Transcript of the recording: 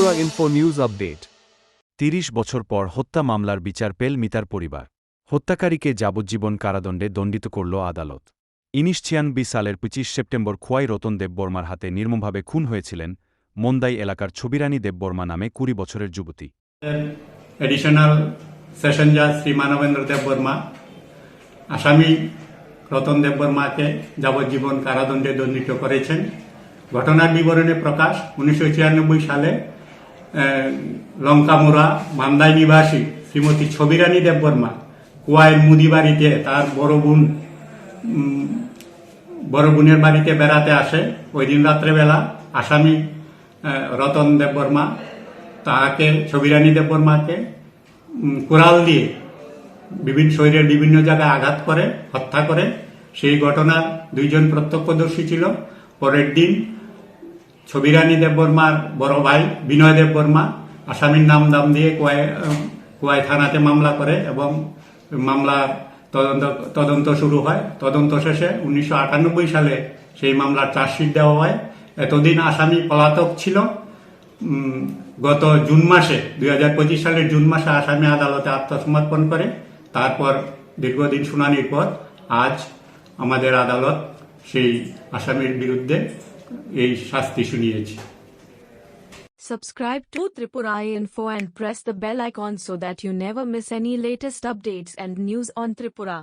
Tripura Info News Update ৩০ বছর পর হত্যা মামলার বিচার পেল মিতার পরিবার। হত্যাকারীকে যাবজ্জীবন কারাদণ্ডে দণ্ডিত করল আদালত। ১৯৯৬ সালের ২৫ সেপ্টেম্বর খোয়াই রতন দেববর্মার হাতে নির্মমভাবে খুন হয়েছিলেন মন্দাই এলাকার ছবিরানী দেববর্মা নামে ২০ বছরের যুবতী। এডিশনাল সেশন জাজ শ্রী মানবেন্দ্র দেববর্মা আসামি রতন দেববর্মাকে যাবজ্জীবন কারাদণ্ডে দণ্ডিত করেছেন। ঘটনার বিবরণে প্রকাশ, ১৯৯৬ সালে লঙ্কামুড়া মান্দাই নিবাসী শ্রীমতী ছবিরানী দেববর্মা কুয়াইয়ের মুদি বাড়িতে তার বড় বোনের বাড়িতে বেড়াতে আসে। ওই দিন রাত্রেবেলা আসামি রতন দেববর্মা ছবিরানী দেববর্মাকে কুড়াল দিয়ে শরীরের বিভিন্ন জায়গায় আঘাত করে হত্যা করে। সেই ঘটনার দুইজন প্রত্যক্ষদর্শী ছিল। পরের দিন ছবিরানী দেববর্মার বড় ভাই বিনয় দেববর্মা আসামির নাম দাম দিয়ে কোয়াই থানাতে মামলা করে এবং মামলার তদন্ত শুরু হয়। তদন্ত শেষে ১৯৯৮ সালে সেই মামলার চার্জশিট দেওয়া হয়। এতদিন আসামি পলাতক ছিল। গত জুন মাসে ২০২৫ সালের জুন মাসে আসামি আদালতে আত্মসমর্পণ করে। তারপর দীর্ঘদিন শুনানির পর আজ আমাদের আদালত সেই আসামির বিরুদ্ধে এই শাস্তি শুনিয়েছে। Subscribe to Tripura Info and press the bell icon so that you never miss any latest updates and news on Tripura.